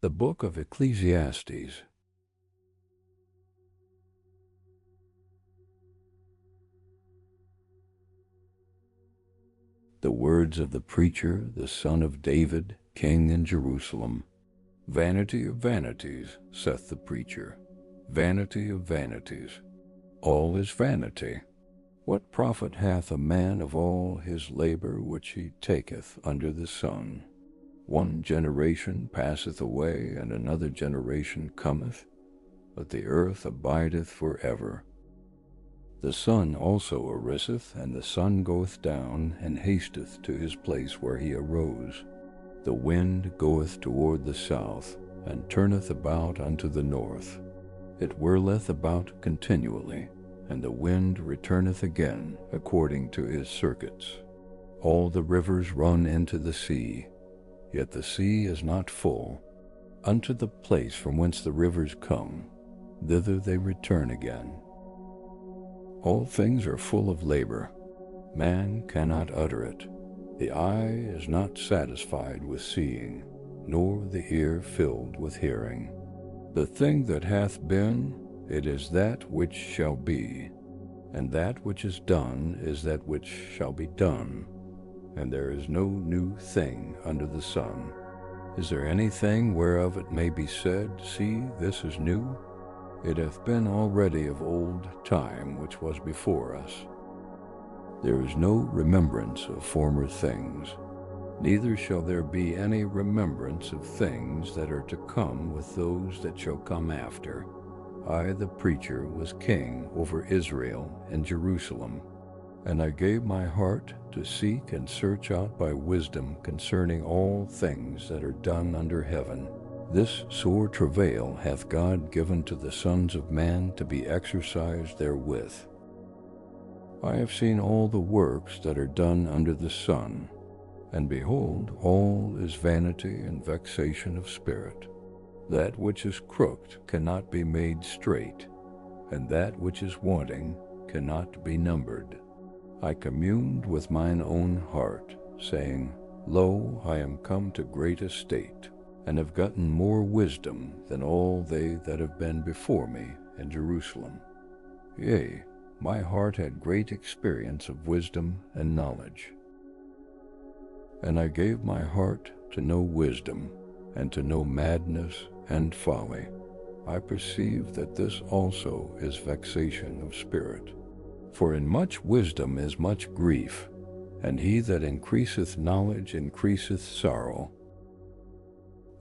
The Book of Ecclesiastes. The words of the preacher, the son of David, king in Jerusalem. Vanity of vanities, saith the preacher, vanity of vanities. All is vanity. What profit hath a man of all his labor which he taketh under the sun? One generation passeth away, and another generation cometh, but the earth abideth for ever. The sun also ariseth, and the sun goeth down, and hasteth to his place where he arose. The wind goeth toward the south, and turneth about unto the north. It whirleth about continually, and the wind returneth again according to his circuits. All the rivers run into the sea, yet the sea is not full. Unto the place from whence the rivers come, thither they return again. All things are full of labor. Man cannot utter it. The eye is not satisfied with seeing, nor the ear filled with hearing. The thing that hath been, it is that which shall be, and that which is done is that which shall be done, and there is no new thing under the sun. Is there anything whereof it may be said, See, this is new? It hath been already of old time which was before us. There is no remembrance of former things, neither shall there be any remembrance of things that are to come with those that shall come after. I, the preacher, was king over Israel and Jerusalem, and I gave my heart to seek and search out by wisdom concerning all things that are done under heaven. This sore travail hath God given to the sons of man to be exercised therewith. I have seen all the works that are done under the sun, and behold, all is vanity and vexation of spirit. That which is crooked cannot be made straight, and that which is wanting cannot be numbered. I communed with mine own heart, saying, Lo, I am come to great estate, and have gotten more wisdom than all they that have been before me in Jerusalem. Yea, my heart had great experience of wisdom and knowledge. And I gave my heart to know wisdom, and to know madness and folly. I perceive that this also is vexation of spirit. For in much wisdom is much grief, and he that increaseth knowledge increaseth sorrow.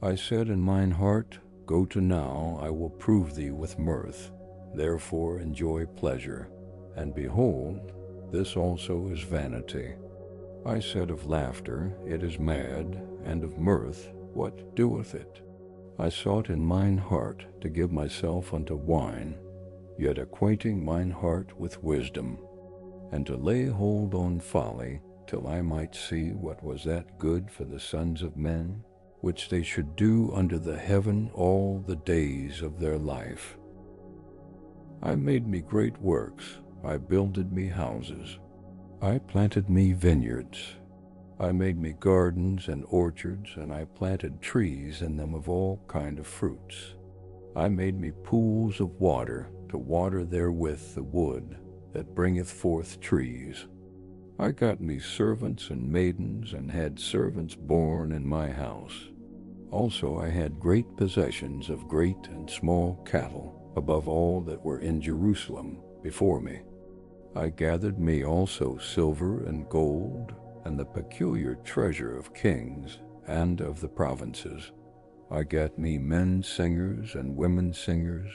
I said in mine heart, Go to now, I will prove thee with mirth, therefore enjoy pleasure. And behold, this also is vanity. I said of laughter, It is mad, and of mirth, what doeth it? I sought in mine heart to give myself unto wine, yet acquainting mine heart with wisdom, and to lay hold on folly, till I might see what was that good for the sons of men, which they should do under the heaven all the days of their life. I made me great works, I builded me houses, I planted me vineyards, I made me gardens and orchards, and I planted trees in them of all kind of fruits. I made me pools of water, to water therewith the wood that bringeth forth trees. I got me servants and maidens, and had servants born in my house. Also I had great possessions of great and small cattle, above all that were in Jerusalem before me. I gathered me also silver and gold, and the peculiar treasure of kings and of the provinces. I got me men singers and women singers,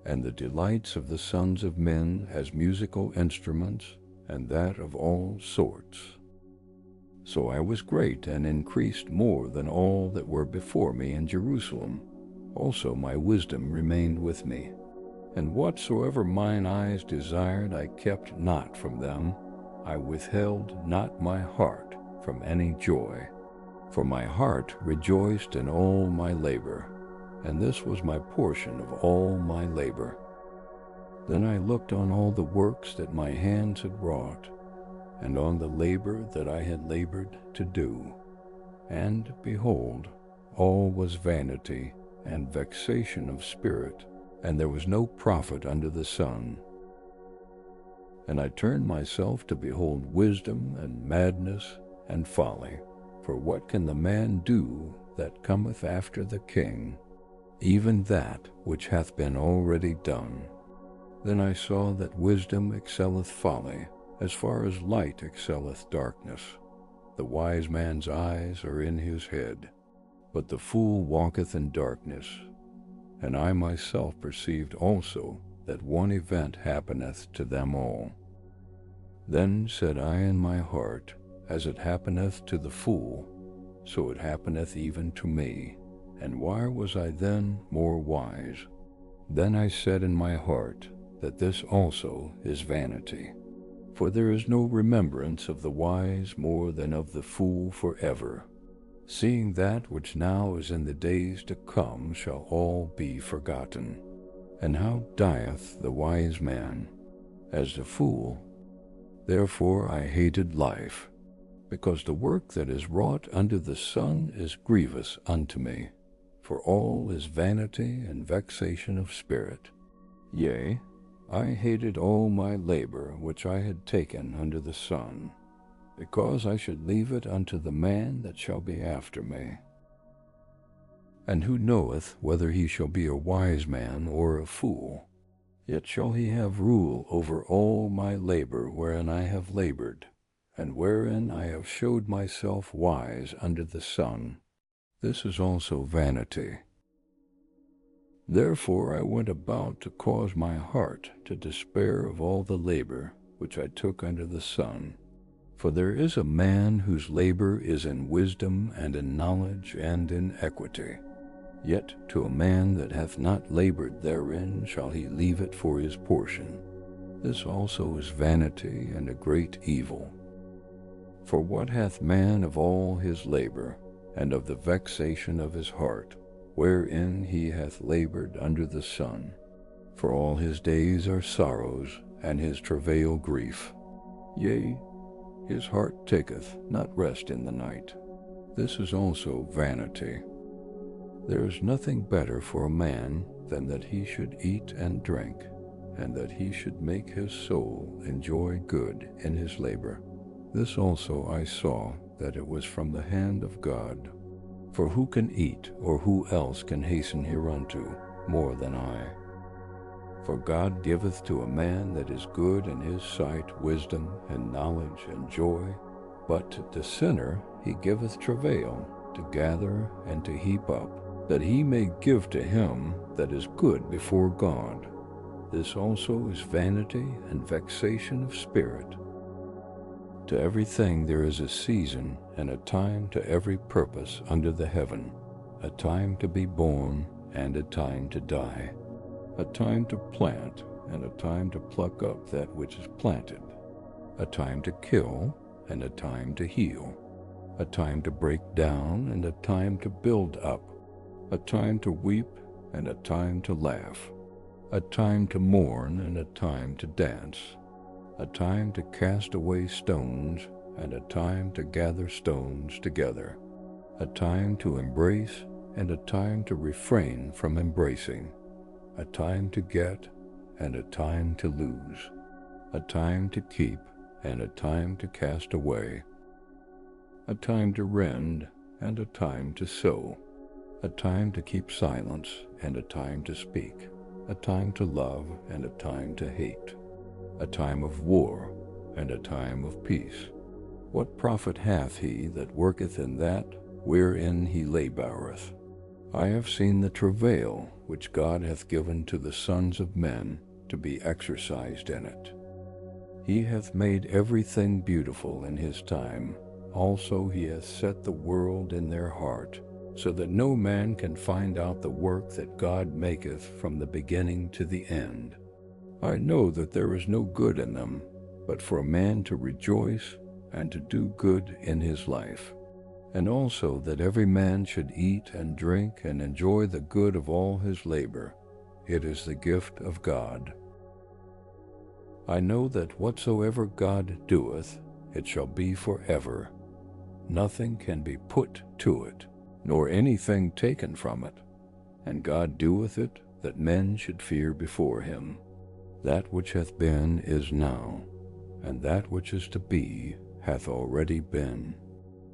and the delights of the sons of men as musical instruments, and that of all sorts. So I was great and increased more than all that were before me in Jerusalem. Also my wisdom remained with me. And whatsoever mine eyes desired I kept not from them. I withheld not my heart from any joy. For my heart rejoiced in all my labor, and this was my portion of all my labor. Then I looked on all the works that my hands had wrought, and on the labor that I had labored to do. And behold, all was vanity and vexation of spirit, and there was no profit under the sun. And I turned myself to behold wisdom and madness and folly. For what can the man do that cometh after the king? Even that which hath been already done. Then I saw that wisdom excelleth folly, as far as light excelleth darkness. The wise man's eyes are in his head, but the fool walketh in darkness. And I myself perceived also that one event happeneth to them all. Then said I in my heart, as it happeneth to the fool, so it happeneth even to me. And why was I then more wise? Then I said in my heart, that this also is vanity. For there is no remembrance of the wise more than of the fool forever. Seeing that which now is in the days to come shall all be forgotten. And how dieth the wise man? As the fool. Therefore I hated life, because the work that is wrought under the sun is grievous unto me. For all is vanity and vexation of spirit. Yea, I hated all my labor which I had taken under the sun, because I should leave it unto the man that shall be after me. And who knoweth whether he shall be a wise man or a fool? Yet shall he have rule over all my labor wherein I have labored, and wherein I have showed myself wise under the sun. This is also vanity. Therefore I went about to cause my heart to despair of all the labor which I took under the sun. For there is a man whose labor is in wisdom and in knowledge and in equity. Yet to a man that hath not labored therein shall he leave it for his portion. This also is vanity and a great evil. For what hath man of all his labor, and of the vexation of his heart, wherein he hath labored under the sun? For all his days are sorrows, and his travail grief. Yea, his heart taketh not rest in the night. This is also vanity. There is nothing better for a man than that he should eat and drink, and that he should make his soul enjoy good in his labor. This also I saw, that it was from the hand of God. For who can eat, or who else can hasten hereunto, more than I? For God giveth to a man that is good in his sight wisdom and knowledge and joy, but to the sinner he giveth travail, to gather and to heap up, that he may give to him that is good before God. This also is vanity and vexation of spirit. To everything there is a season and a time to every purpose under the heaven, a time to be born and a time to die, a time to plant and a time to pluck up that which is planted, a time to kill and a time to heal, a time to break down and a time to build up, a time to weep and a time to laugh, a time to mourn and a time to dance, a time to cast away stones and a time to gather stones together, a time to embrace and a time to refrain from embracing, a time to get and a time to lose, a time to keep and a time to cast away, a time to rend and a time to sow, a time to keep silence and a time to speak, a time to love and a time to hate, a time of war and a time of peace. What profit hath he that worketh in that wherein he laboureth? I have seen the travail which God hath given to the sons of men to be exercised in it. He hath made everything beautiful in his time. Also he hath set the world in their heart, so that no man can find out the work that God maketh from the beginning to the end. I know that there is no good in them, but for a man to rejoice and to do good in his life, and also that every man should eat and drink and enjoy the good of all his labor. It is the gift of God. I know that whatsoever God doeth, it shall be forever. Nothing can be put to it, nor anything taken from it. and God doeth it, that men should fear before him. That which hath been is now, and that which is to be hath already been,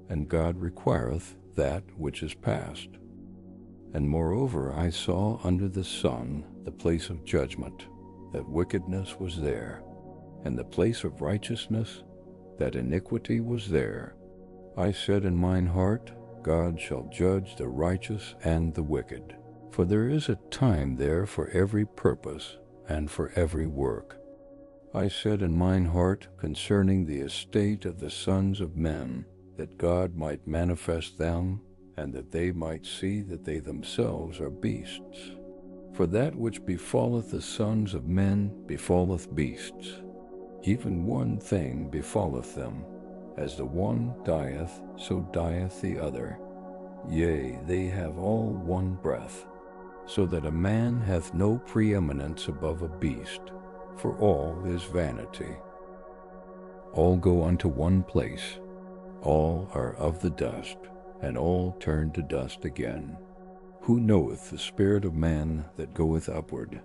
and God requireth that which is past. And moreover I saw under the sun the place of judgment, that wickedness was there, and the place of righteousness, that iniquity was there. I said in mine heart, God shall judge the righteous and the wicked. For there is a time there for every purpose and for every work. I said in mine heart concerning the estate of the sons of men, that God might manifest them, and that they might see that they themselves are beasts. For that which befalleth the sons of men befalleth beasts. Even one thing befalleth them. As the one dieth, so dieth the other. Yea, they have all one breath. So that a man hath no preeminence above a beast, for all is vanity. All go unto one place, all are of the dust, and all turn to dust again. Who knoweth the spirit of man that goeth upward,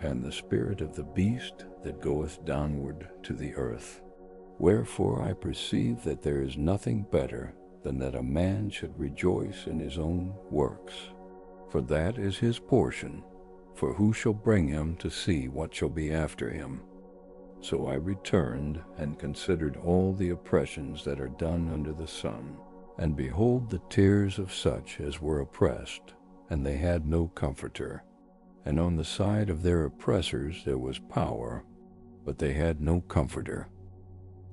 and the spirit of the beast that goeth downward to the earth? Wherefore I perceive that there is nothing better than that a man should rejoice in his own works. For that is his portion, for who shall bring him to see what shall be after him? So I returned and considered all the oppressions that are done under the sun, and behold the tears of such as were oppressed, and they had no comforter. And on the side of their oppressors there was power, but they had no comforter.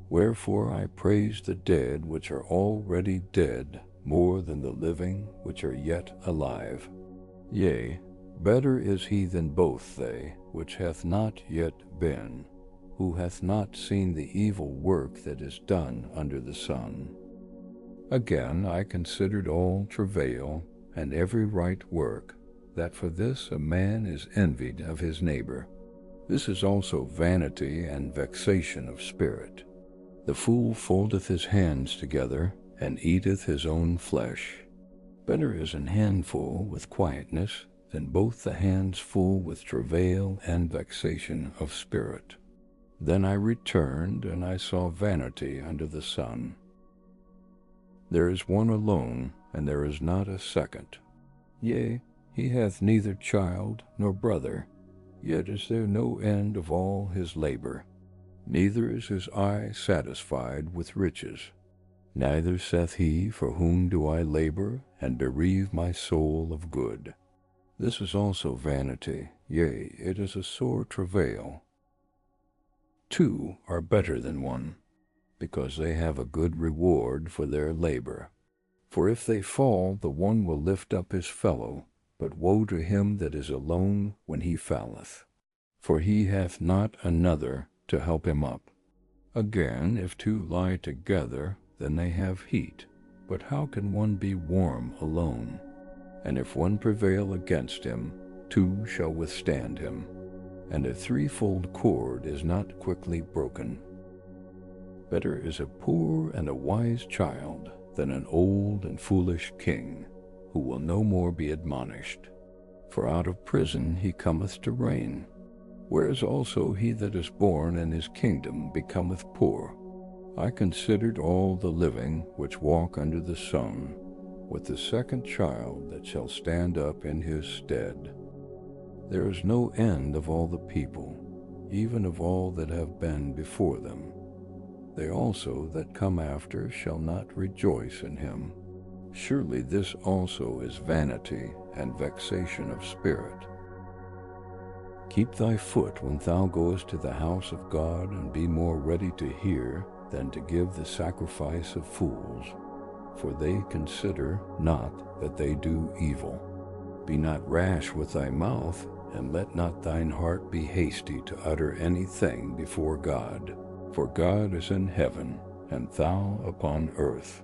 Wherefore I praise the dead which are already dead more than the living which are yet alive. Yea, better is he than both they, which hath not yet been, who hath not seen the evil work that is done under the sun. Again I considered all travail, and every right work, that for this a man is envied of his neighbor. This is also vanity and vexation of spirit. The fool foldeth his hands together, and eateth his own flesh. Better is an handful with quietness than both the hands full with travail and vexation of spirit. Then I returned, and I saw vanity under the sun. There is one alone, and there is not a second. Yea, he hath neither child nor brother, yet is there no end of all his labor. Neither is his eye satisfied with riches. Neither saith he, for whom do I labor, and bereave my soul of good? This is also vanity, yea, it is a sore travail. Two are better than one, because they have a good reward for their labor. For if they fall, the one will lift up his fellow, but woe to him that is alone when he falleth, for he hath not another to help him up. Again, if two lie together, then they have heat, but how can one be warm alone? And if one prevail against him, two shall withstand him, and a threefold cord is not quickly broken. Better is a poor and a wise child than an old and foolish king, who will no more be admonished. For out of prison he cometh to reign, whereas also he that is born in his kingdom becometh poor. I considered all the living which walk under the sun, with the second child that shall stand up in his stead. There is no end of all the people, even of all that have been before them. They also that come after shall not rejoice in him. Surely this also is vanity and vexation of spirit. Keep thy foot when thou goest to the house of God, and be more ready to hear than to give the sacrifice of fools, for they consider not that they do evil. Be not rash with thy mouth, and let not thine heart be hasty to utter anything before God. For God is in heaven, and thou upon earth.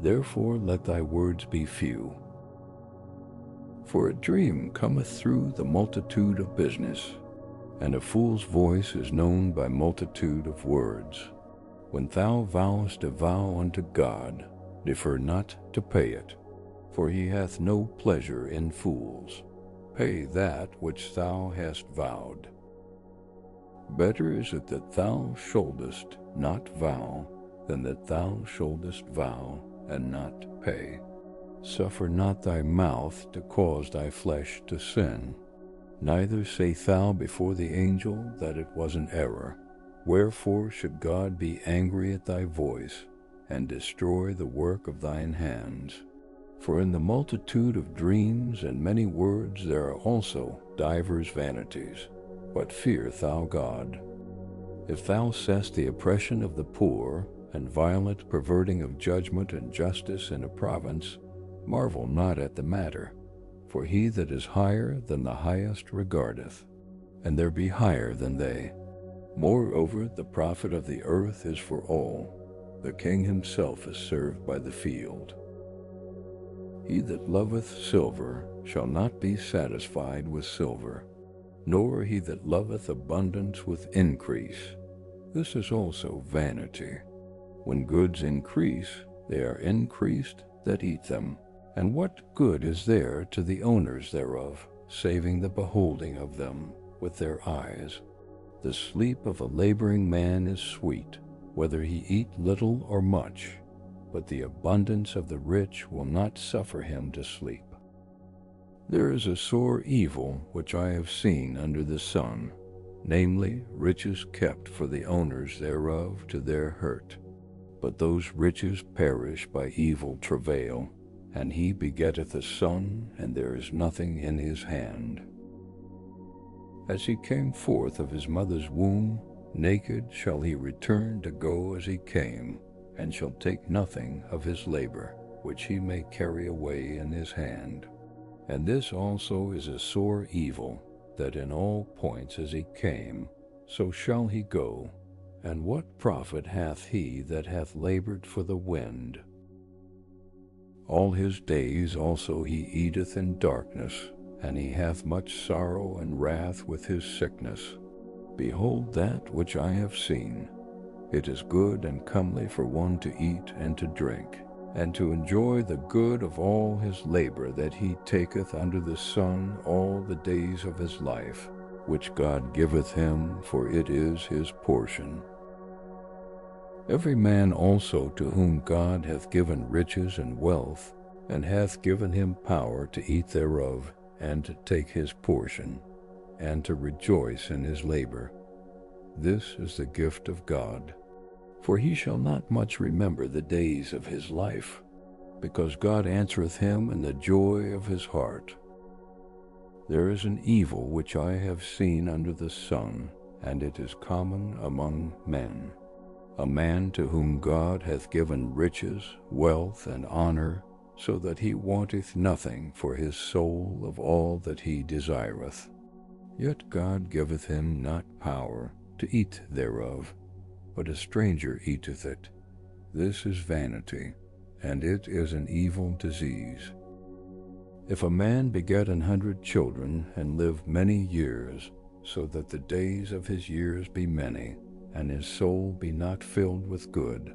Therefore let thy words be few. For a dream cometh through the multitude of business, and a fool's voice is known by multitude of words. When thou vowest a vow unto God, defer not to pay it, for he hath no pleasure in fools. pay that which thou hast vowed. Better is it that thou shouldest not vow than that thou shouldest vow and not pay. Suffer not thy mouth to cause thy flesh to sin. Neither say thou before the angel that it was an error. Wherefore should God be angry at thy voice, and destroy the work of thine hands? For in the multitude of dreams and many words there are also divers vanities. But fear thou God. If thou seest the oppression of the poor, and violent perverting of judgment and justice in a province, marvel not at the matter. For he that is higher than the highest regardeth, and there be higher than they. Moreover, the profit of the earth is for all. The king himself is served by the field. He that loveth silver shall not be satisfied with silver, nor he that loveth abundance with increase. This is also vanity. When goods increase, they are increased that eat them. And what good is there to the owners thereof, saving the beholding of them with their eyes? The sleep of a laboring man is sweet, whether he eat little or much, but the abundance of the rich will not suffer him to sleep. There is a sore evil which I have seen under the sun, namely, riches kept for the owners thereof to their hurt. But those riches perish by evil travail, and he begetteth a son, and there is nothing in his hand. As he came forth of his mother's womb, naked shall he return to go as he came, and shall take nothing of his labor, which he may carry away in his hand. And this also is a sore evil, that in all points as he came, so shall he go. And what profit hath he that hath labored for the wind? All his days also he eateth in darkness, and he hath much sorrow and wrath with his sickness. Behold that which I have seen. It is good and comely for one to eat and to drink, and to enjoy the good of all his labor that he taketh under the sun all the days of his life, which God giveth him, for it is his portion. Every man also to whom God hath given riches and wealth, and hath given him power to eat thereof, and to take his portion, and to rejoice in his labor. This is the gift of God. For he shall not much remember the days of his life, because God answereth him in the joy of his heart. There is an evil which I have seen under the sun, and it is common among men. A man to whom God hath given riches, wealth, and honor, so that he wanteth nothing for his soul of all that he desireth. Yet God giveth him not power to eat thereof, but a stranger eateth it. This is vanity, and it is an evil disease. If a man beget 100 children, and live many years, so that the days of his years be many, and his soul be not filled with good,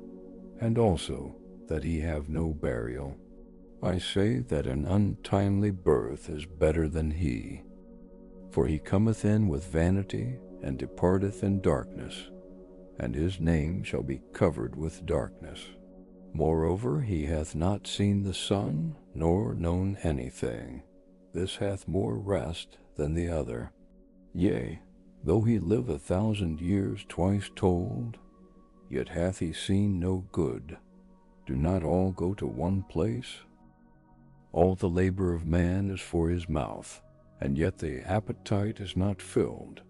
and also that he have no burial, I say that an untimely birth is better than he. For he cometh in with vanity, and departeth in darkness, and his name shall be covered with darkness. Moreover, he hath not seen the sun, nor known anything. This hath more rest than the other. Yea, though he live 1,000 years twice told, yet hath he seen no good. Do not all go to one place? All the labor of man is for his mouth, and yet the appetite is not filled.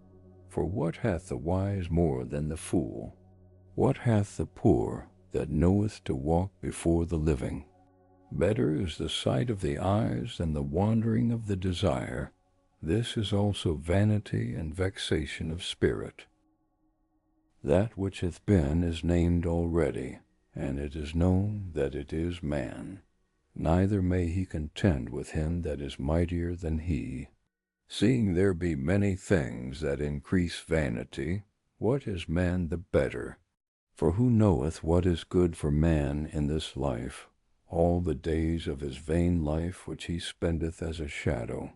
For what hath the wise more than the fool? What hath the poor that knoweth to walk before the living? Better is the sight of the eyes than the wandering of the desire. This is also vanity and vexation of spirit. That which hath been is named already, and it is known that it is man. Neither may he contend with him that is mightier than he. Seeing there be many things that increase vanity, what is man the better? For who knoweth what is good for man in this life, all the days of his vain life which he spendeth as a shadow?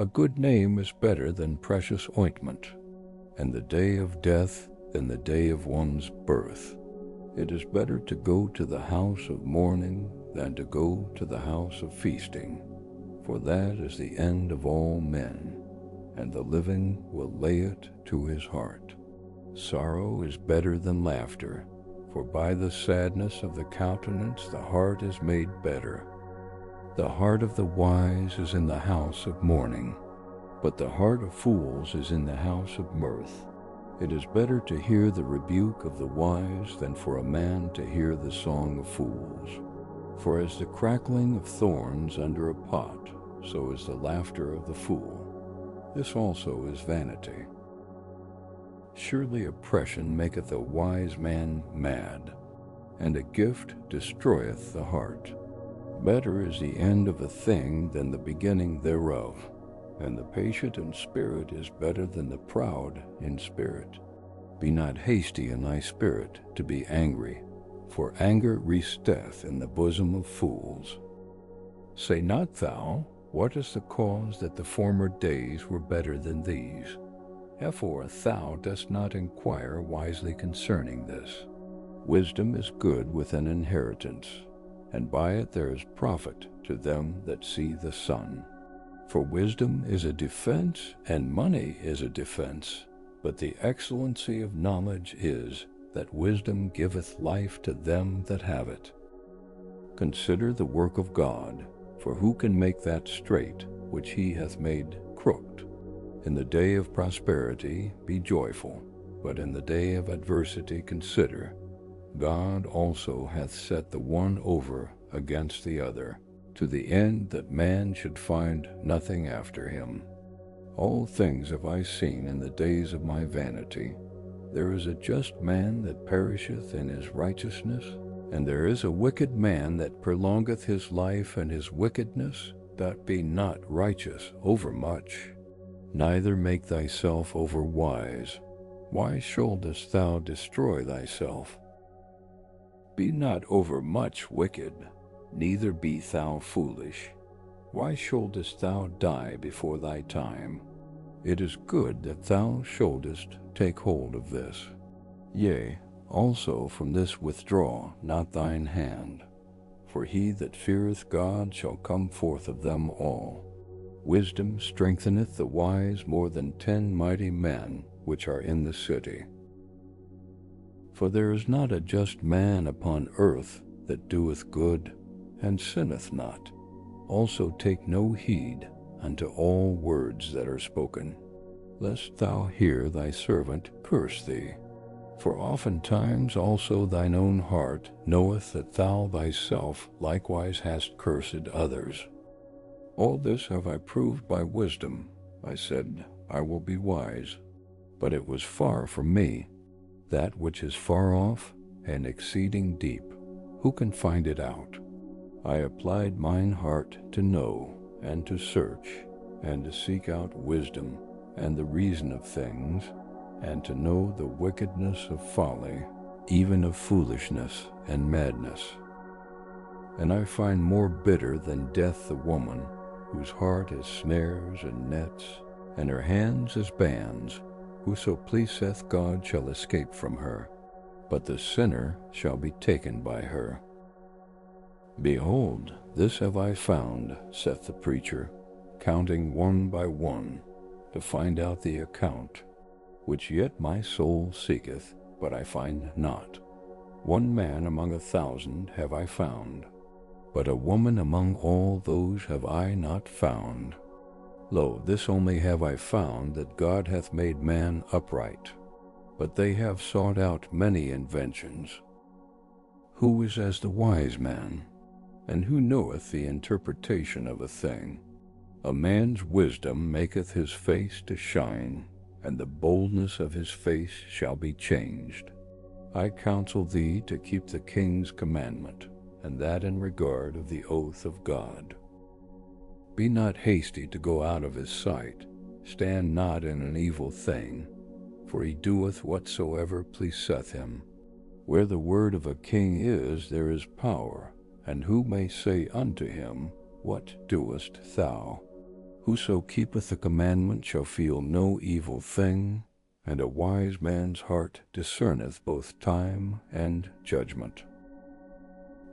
A good name is better than precious ointment, and the day of death than the day of one's birth. It is better to go to the house of mourning than to go to the house of feasting, for that is the end of all men, and the living will lay it to his heart. Sorrow is better than laughter, for by the sadness of the countenance the heart is made better. The heart of the wise is in the house of mourning, but the heart of fools is in the house of mirth. It is better to hear the rebuke of the wise than for a man to hear the song of fools. For as the crackling of thorns under a pot, so is the laughter of the fool. This also is vanity. Surely oppression maketh a wise man mad, and a gift destroyeth the heart. Better is the end of a thing than the beginning thereof, and the patient in spirit is better than the proud in spirit. Be not hasty in thy spirit to be angry, for anger resteth in the bosom of fools. Say not thou, what is the cause that the former days were better than these? Therefore thou dost not inquire wisely concerning this. Wisdom is good with an inheritance, and by it there is profit to them that see the sun. For wisdom is a defense, and money is a defense, but the excellency of knowledge is, that wisdom giveth life to them that have it. Consider the work of God, for who can make that straight which he hath made crooked? In the day of prosperity be joyful, but in the day of adversity consider, God also hath set the one over against the other, to the end that man should find nothing after him. All things have I seen in the days of my vanity. There is a just man that perisheth in his righteousness, and there is a wicked man that prolongeth his life in his wickedness, that be not righteous overmuch. Neither make thyself overwise. Why shouldest thou destroy thyself? Be not overmuch wicked, neither be thou foolish. Why shouldest thou die before thy time? It is good that thou shouldest take hold of this. Yea, also from this withdraw not thine hand, for he that feareth God shall come forth of them all. Wisdom strengtheneth the wise more than 10 mighty men which are in the city. For there is not a just man upon earth that doeth good, and sinneth not. Also take no heed unto all words that are spoken, lest thou hear thy servant curse thee. For oftentimes also thine own heart knoweth that thou thyself likewise hast cursed others. All this have I proved by wisdom. I said, I will be wise. But it was far from me. That which is far off and exceeding deep, who can find it out? I applied mine heart to know, and to search, and to seek out wisdom, and the reason of things, and to know the wickedness of folly, even of foolishness and madness. And I find more bitter than death the woman, whose heart is snares and nets, and her hands as bands. Whoso pleaseth God shall escape from her, but the sinner shall be taken by her. Behold, this have I found, saith the preacher, counting one by one, to find out the account, which yet my soul seeketh, but I find not. One man among 1,000 have I found, but a woman among all those have I not found. Lo, this only have I found, that God hath made man upright, but they have sought out many inventions. Who is as the wise man, and who knoweth the interpretation of a thing? A man's wisdom maketh his face to shine, and the boldness of his face shall be changed. I counsel thee to keep the king's commandment, and that in regard of the oath of God. Be not hasty to go out of his sight, stand not in an evil thing, for he doeth whatsoever pleaseth him. Where the word of a king is, there is power, and who may say unto him, What doest thou? Whoso keepeth the commandment shall feel no evil thing, and a wise man's heart discerneth both time and judgment.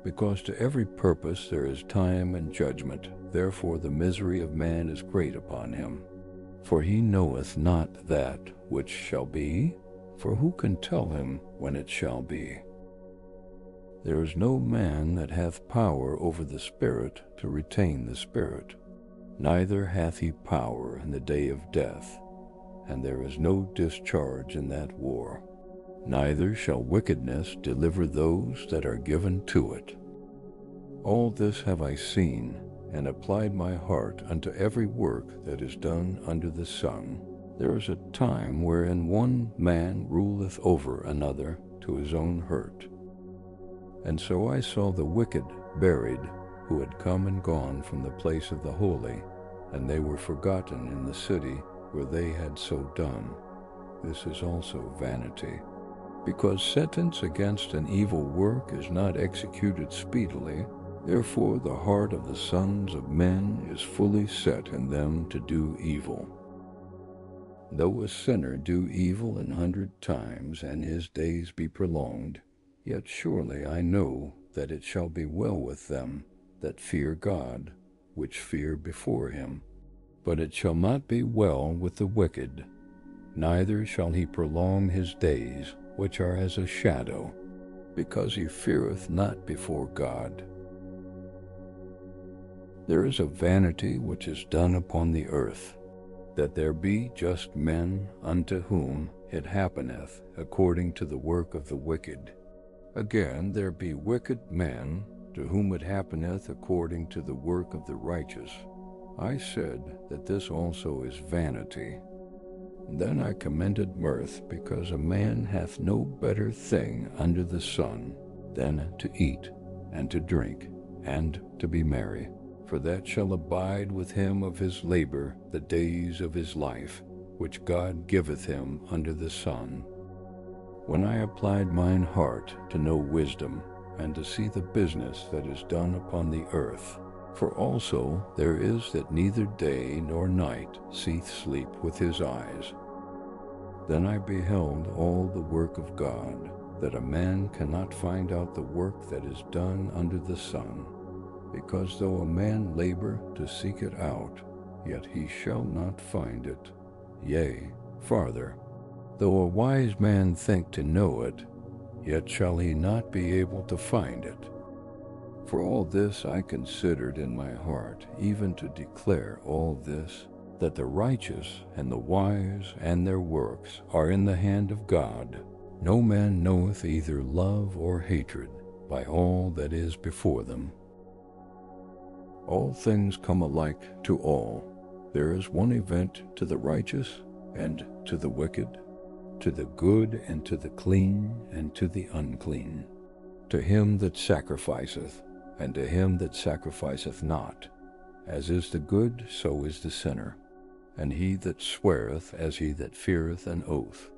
Because to every purpose there is time and judgment, therefore the misery of man is great upon him. For he knoweth not that which shall be, for who can tell him when it shall be? There is no man that hath power over the Spirit to retain the Spirit, neither hath he power in the day of death, and there is no discharge in that war. Neither shall wickedness deliver those that are given to it. All this have I seen, and applied my heart unto every work that is done under the sun. There is a time wherein one man ruleth over another to his own hurt. And so I saw the wicked buried, who had come and gone from the place of the holy, and they were forgotten in the city where they had so done. This is also vanity. Because sentence against an evil work is not executed speedily, therefore the heart of the sons of men is fully set in them to do evil. Though a sinner do evil 100 times, and his days be prolonged, yet surely I know that it shall be well with them that fear God, which fear before him. But it shall not be well with the wicked, neither shall he prolong his days, which are as a shadow, because he feareth not before God. There is a vanity which is done upon the earth, that there be just men unto whom it happeneth according to the work of the wicked. Again, there be wicked men to whom it happeneth according to the work of the righteous. I said that this also is vanity. Then I commended mirth, because a man hath no better thing under the sun than to eat and to drink and to be merry, for that shall abide with him of his labor the days of his life, which God giveth him under the sun. When I applied mine heart to know wisdom, and to see the business that is done upon the earth, for also there is that neither day nor night seeth sleep with his eyes. Then I beheld all the work of God, that a man cannot find out the work that is done under the sun, because though a man labor to seek it out, yet he shall not find it. Yea, farther, though a wise man think to know it, yet shall he not be able to find it. For all this I considered in my heart, even to declare all this, that the righteous and the wise and their works are in the hand of God. No man knoweth either love or hatred by all that is before them. All things come alike to all. There is one event to the righteous and to the wicked, to the good and to the clean and to the unclean, to him that sacrificeth and to him that sacrificeth not. As is the good, so is the sinner, and he that sweareth as he that feareth an oath.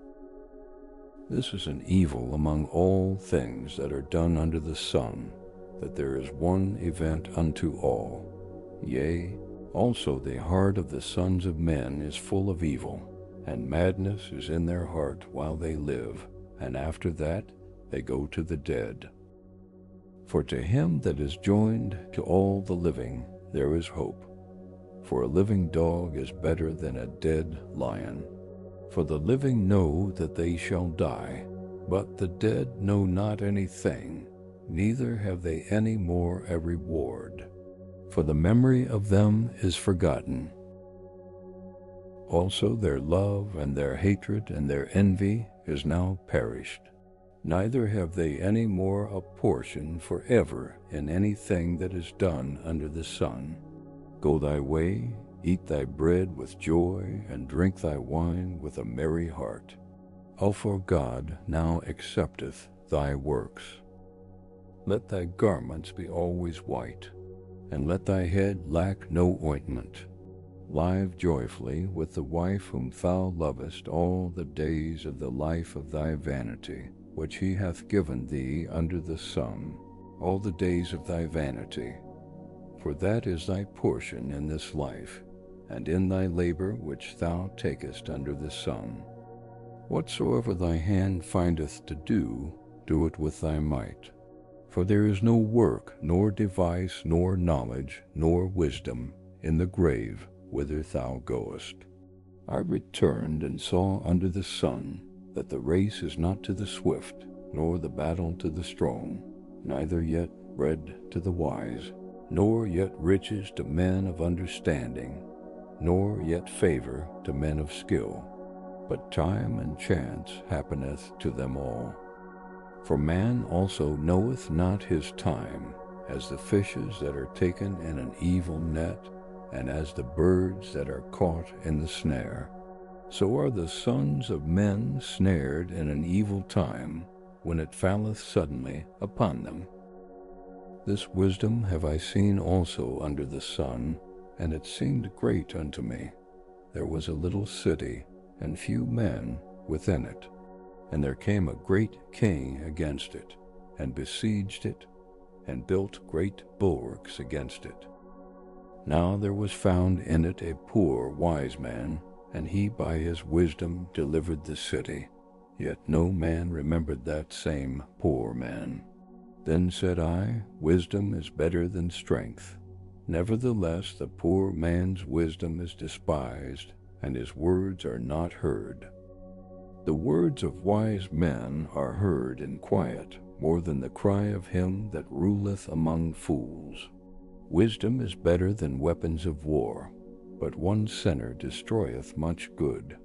This is an evil among all things that are done under the sun, that there is one event unto all. Yea, also the heart of the sons of men is full of evil, and madness is in their heart while they live, and after that they go to the dead. For to him that is joined to all the living there is hope. For a living dog is better than a dead lion. For the living know that they shall die, but the dead know not anything, neither have they any more a reward. For the memory of them is forgotten. Also their love and their hatred and their envy is now perished. Neither have they any more a portion forever in anything that is done under the sun. Go thy way, eat thy bread with joy, and drink thy wine with a merry heart. For God now accepteth thy works. Let thy garments be always white, and let thy head lack no ointment. Live joyfully with the wife whom thou lovest all the days of the life of thy vanity, which he hath given thee under the sun, all the days of thy vanity. For that is thy portion in this life, and in thy labor which thou takest under the sun. Whatsoever thy hand findeth to do, do it with thy might. For there is no work, nor device, nor knowledge, nor wisdom in the grave whither thou goest. I returned and saw under the sun that the race is not to the swift, nor the battle to the strong, neither yet bread to the wise, nor yet riches to men of understanding, nor yet favor to men of skill, but time and chance happeneth to them all. For man also knoweth not his time, as the fishes that are taken in an evil net, and as the birds that are caught in the snare. So are the sons of men snared in an evil time, when it falleth suddenly upon them. This wisdom have I seen also under the sun, and it seemed great unto me. There was a little city, and few men within it. And there came a great king against it, and besieged it, and built great bulwarks against it. Now there was found in it a poor wise man, and he by his wisdom delivered the city. Yet no man remembered that same poor man. Then said I, Wisdom is better than strength. Nevertheless the poor man's wisdom is despised, and his words are not heard. The words of wise men are heard in quiet, more than the cry of him that ruleth among fools. Wisdom is better than weapons of war, but one sinner destroyeth much good.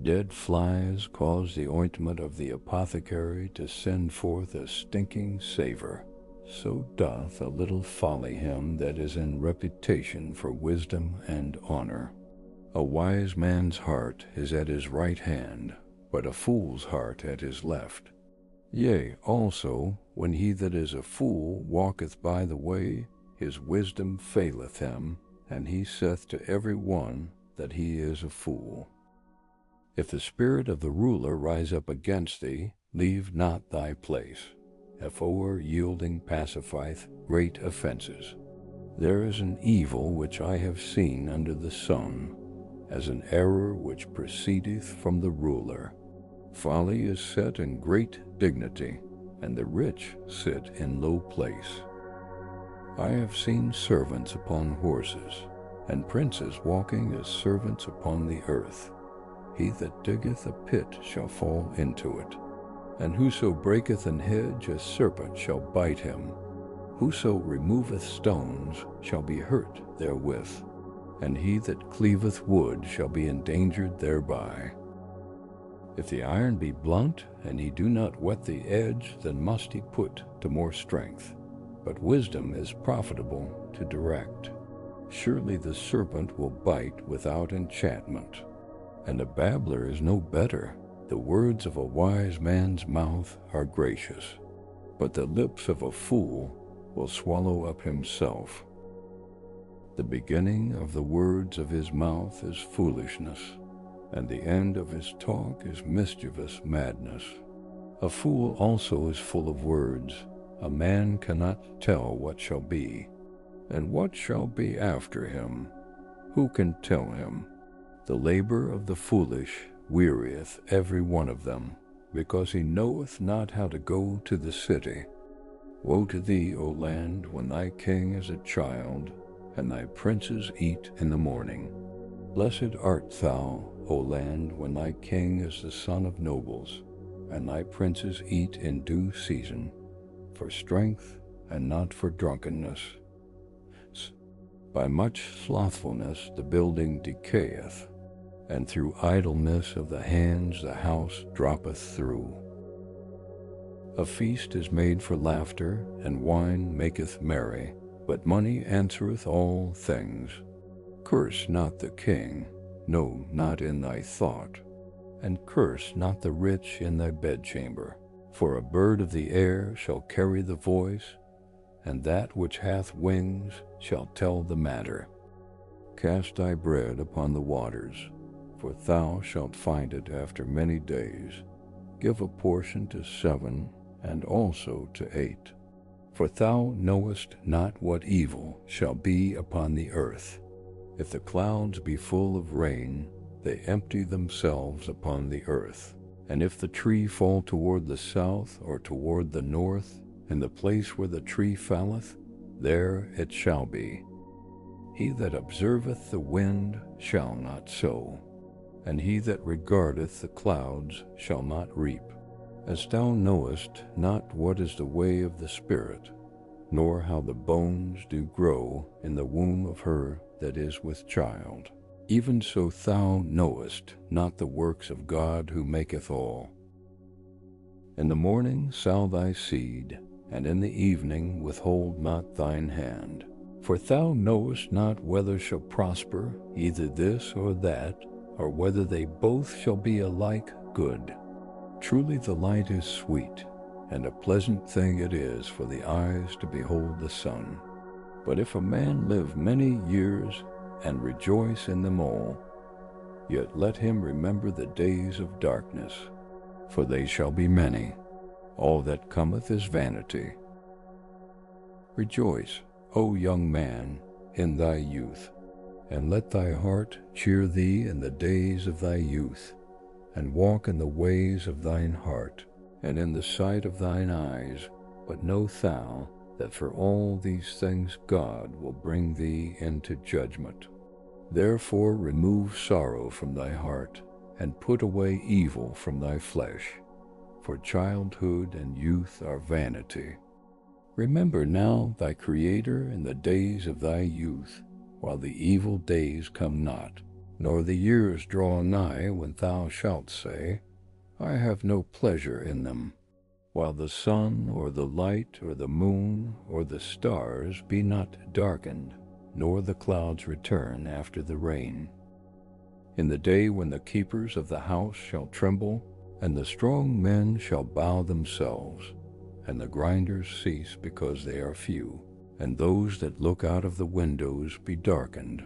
Dead flies cause the ointment of the apothecary to send forth a stinking savor. So doth a little folly him that is in reputation for wisdom and honor. A wise man's heart is at his right hand, but a fool's heart at his left. Yea, also, when he that is a fool walketh by the way, his wisdom faileth him, and he saith to every one that he is a fool. If the spirit of the ruler rise up against thee, leave not thy place. If o'er-yielding pacifieth great offenses. There is an evil which I have seen under the sun, as an error which proceedeth from the ruler. Folly is set in great dignity, and the rich sit in low place. I have seen servants upon horses, and princes walking as servants upon the earth. He that diggeth a pit shall fall into it, and whoso breaketh an hedge, a serpent shall bite him. Whoso removeth stones shall be hurt therewith, and he that cleaveth wood shall be endangered thereby. If the iron be blunt, and he do not whet the edge, then must he put to more strength. But wisdom is profitable to direct. Surely the serpent will bite without enchantment, and a babbler is no better. The words of a wise man's mouth are gracious, but the lips of a fool will swallow up himself. The beginning of the words of his mouth is foolishness, and the end of his talk is mischievous madness. A fool also is full of words. A man cannot tell what shall be, and what shall be after him. Who can tell him? The labor of the foolish wearieth every one of them, because he knoweth not how to go to the city. Woe to thee, O land, when thy king is a child, and thy princes eat in the morning. Blessed art thou, O land, when thy king is the son of nobles, and thy princes eat in due season, for strength and not for drunkenness. By much slothfulness the building decayeth, and through idleness of the hands the house droppeth through. A feast is made for laughter, and wine maketh merry, but money answereth all things. Curse not the king, no, not in thy thought, and curse not the rich in thy bedchamber. For a bird of the air shall carry the voice, and that which hath wings shall tell the matter. Cast thy bread upon the waters, for thou shalt find it after many days. Give a portion to 7, and also to 8. For thou knowest not what evil shall be upon the earth. If the clouds be full of rain, they empty themselves upon the earth. And if the tree fall toward the south or toward the north, in the place where the tree falleth, there it shall be. He that observeth the wind shall not sow, and he that regardeth the clouds shall not reap. As thou knowest not what is the way of the Spirit, nor how the bones do grow in the womb of her that is with child, even so thou knowest not the works of God who maketh all. In the morning sow thy seed, and in the evening withhold not thine hand. For thou knowest not whether shall prosper either this or that, or whether they both shall be alike good. Truly the light is sweet, and a pleasant thing it is for the eyes to behold the sun. But if a man live many years, and rejoice in them all, yet let him remember the days of darkness, for they shall be many. All that cometh is vanity. Rejoice, O young man, in thy youth, and let thy heart cheer thee in the days of thy youth, and walk in the ways of thine heart, and in the sight of thine eyes. But know thou that for all these things God will bring thee into judgment. Therefore remove sorrow from thy heart, and put away evil from thy flesh, for childhood and youth are vanity. Remember now thy Creator in the days of thy youth, while the evil days come not, nor the years draw nigh when thou shalt say, I have no pleasure in them, while the sun or the light or the moon or the stars be not darkened, nor the clouds return after the rain. In the day when the keepers of the house shall tremble, and the strong men shall bow themselves, and the grinders cease because they are few, and those that look out of the windows be darkened.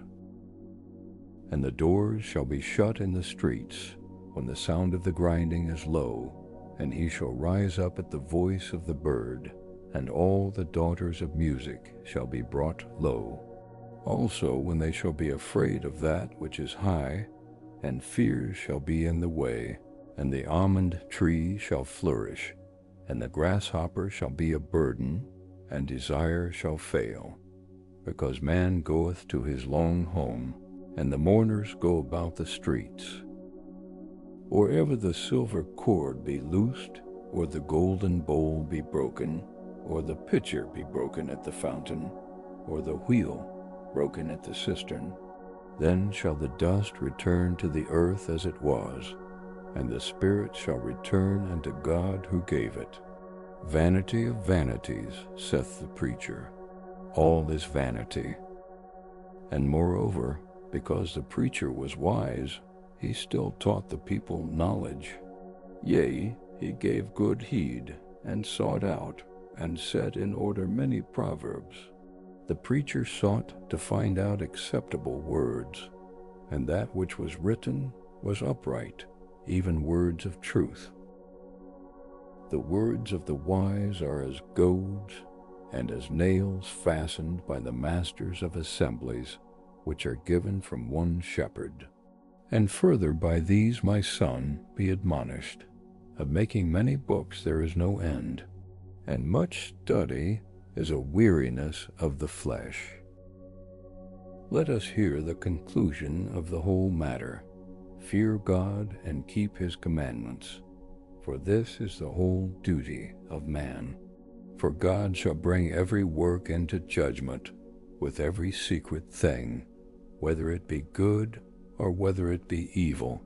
And the doors shall be shut in the streets, when the sound of the grinding is low, and he shall rise up at the voice of the bird, and all the daughters of music shall be brought low. Also when they shall be afraid of that which is high, and fear shall be in the way, and the almond tree shall flourish, and the grasshopper shall be a burden, and desire shall fail, because man goeth to his long home, and the mourners go about the streets. Or ever the silver cord be loosed, or the golden bowl be broken, or the pitcher be broken at the fountain, or the wheel broken at the cistern, then shall the dust return to the earth as it was, and the spirit shall return unto God who gave it. Vanity of vanities, saith the preacher. All is vanity. And moreover, because the preacher was wise, he still taught the people knowledge. Yea, he gave good heed, and sought out, and set in order many proverbs. The preacher sought to find out acceptable words, and that which was written was upright, even words of truth. The words of the wise are as goads, and as nails fastened by the masters of assemblies, which are given from one shepherd. And further by these, my son, be admonished. Of making many books there is no end, and much study is a weariness of the flesh. Let us hear the conclusion of the whole matter. Fear God and keep his commandments, for this is the whole duty of man. For God shall bring every work into judgment, with every secret thing, whether it be good or whether it be evil.